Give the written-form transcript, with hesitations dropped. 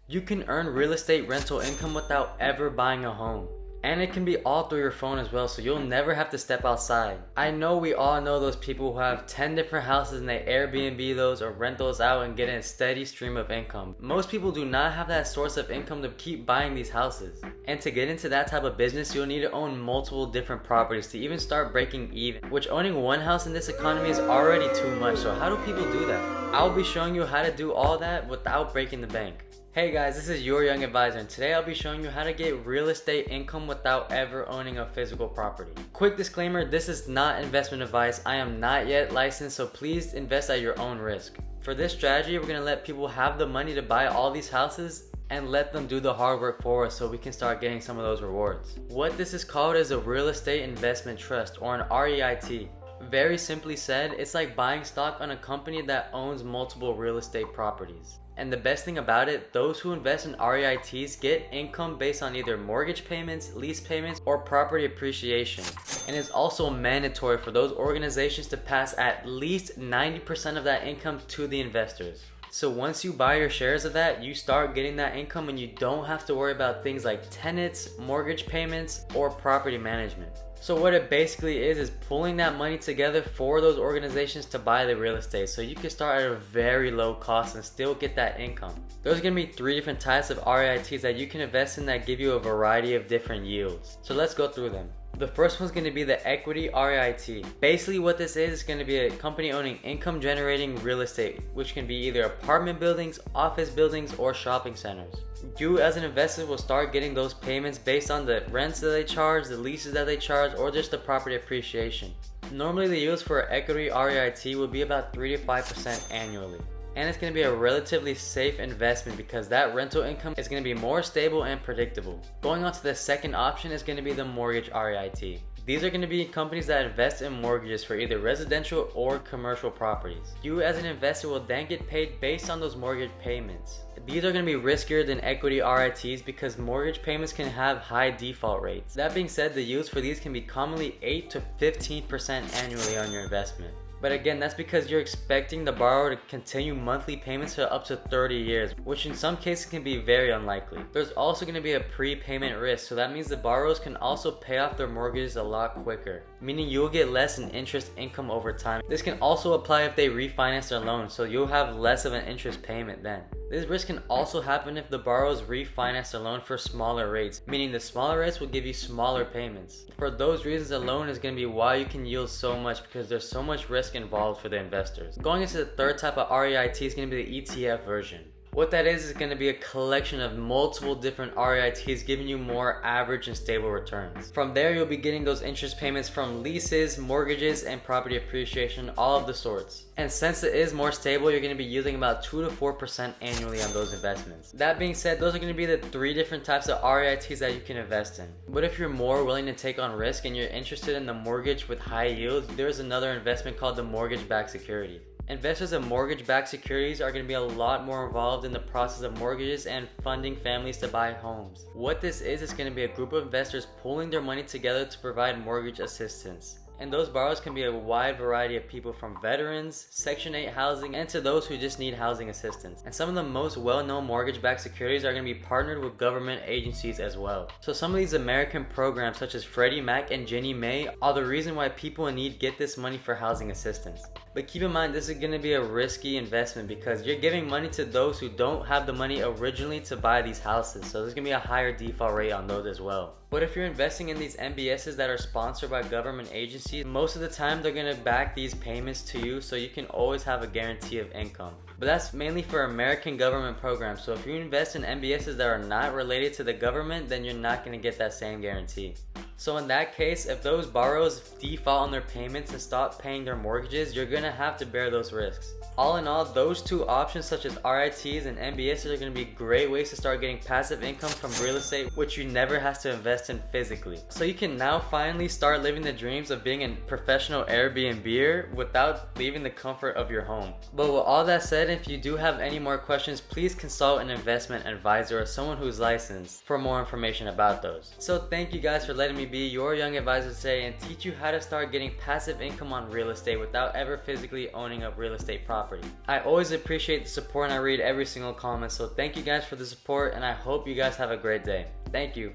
You can earn real estate rental income without ever buying a home. And it can be all through your phone as well, so you'll never have to step outside. I know we all know those people who have 10 different houses and they Airbnb those or rent those out and get a steady stream of income. Most people do not have that source of income to keep buying these houses. And to get into that type of business, you'll need to own multiple different properties to even start breaking even, which owning one house in this economy is already too much. So how do people do that? I'll be showing you how to do all that without breaking the bank. Hey guys, this is your young advisor, and today I'll be showing you how to get real estate income without ever owning a physical property. Quick disclaimer, this is not investment advice. I am not yet licensed, so please invest at your own risk. For this strategy, we're going to let people have the money to buy all these houses and let them do the hard work for us so we can start getting some of those rewards. What this is called is a real estate investment trust, or an REIT. Very simply said, it's like buying stock on a company that owns multiple real estate properties. And the best thing about it, those who invest in REITs get income based on either mortgage payments, lease payments, or property appreciation. And it's also mandatory for those organizations to pass at least 90% of that income to the investors. So once you buy your shares of that, you start getting that income and you don't have to worry about things like tenants, mortgage payments, or property management. So what it basically is pulling that money together for those organizations to buy the real estate, so you can start at a very low cost and still get that income. There's going to be 3 different types of REITs that you can invest in that give you a variety of different yields. So let's go through them. The first one's going to be the equity REIT. Basically what this is going to be a company owning income generating real estate, which can be either apartment buildings, office buildings, or shopping centers. You as an investor will start getting those payments based on the rents that they charge, the leases that they charge, or just the property appreciation. Normally the yields for equity REIT will be about 3 to 5% annually. And it's going to be a relatively safe investment because that rental income is going to be more stable and predictable. Going on to the second option is going to be the mortgage REIT. These are going to be companies that invest in mortgages for either residential or commercial properties. You as an investor will then get paid based on those mortgage payments. These are going to be riskier than equity REITs because mortgage payments can have high default rates. That being said, the yields for these can be commonly 8 to 15% annually on your investment. But again, that's because you're expecting the borrower to continue monthly payments for up to 30 years, which in some cases can be very unlikely. There's also going to be a prepayment risk, so that means the borrowers can also pay off their mortgages a lot quicker, meaning you'll get less in interest income over time. This can also apply if they refinance their loan, so you'll have less of an interest payment then. This risk can also happen if the borrowers refinance their loan for smaller rates, meaning the smaller rates will give you smaller payments. For those reasons alone is going to be why you can yield so much, because there's so much risk involved for the investors. Going into the third type of REIT is going to be the ETF version. What that is going to be a collection of multiple different REITs giving you more average and stable returns. From there, you'll be getting those interest payments from leases, mortgages, and property appreciation, all of the sorts. And since it is more stable, you're going to be yielding about 2 to 4% annually on those investments. That being said, those are going to be the 3 different types of REITs that you can invest in. But if you're more willing to take on risk and you're interested in the mortgage with high yields, there's another investment called the Mortgage-Backed Securities. Investors in mortgage-backed securities are going to be a lot more involved in the process of mortgages and funding families to buy homes. What this is going to be a group of investors pooling their money together to provide mortgage assistance. And those borrowers can be a wide variety of people, from veterans, Section 8 housing, and to those who just need housing assistance. And some of the most well-known mortgage-backed securities are going to be partnered with government agencies as well. So some of these American programs such as Freddie Mac and Ginnie Mae are the reason why people in need get this money for housing assistance. But keep in mind, this is going to be a risky investment because you're giving money to those who don't have the money originally to buy these houses. So there's going to be a higher default rate on those as well. But if you're investing in these MBSs that are sponsored by government agencies, most of the time they're going to back these payments to you, so you can always have a guarantee of income. But that's mainly for American government programs. So if you invest in MBSs that are not related to the government, then you're not going to get that same guarantee. So in that case, if those borrowers default on their payments and stop paying their mortgages, you're going to have to bear those risks. All in all, those 2 options such as RITs and MBSs are going to be great ways to start getting passive income from real estate, which you never have to invest in physically. So you can now finally start living the dreams of being a professional Airbnber without leaving the comfort of your home. But with all that said, if you do have any more questions, please consult an investment advisor or someone who's licensed for more information about those. So thank you guys for letting me me be your young advisor today and teach you how to start getting passive income on real estate without ever physically owning a real estate property. I always appreciate the support and I read every single comment, so thank you guys for the support and I hope you guys have a great day. Thank you.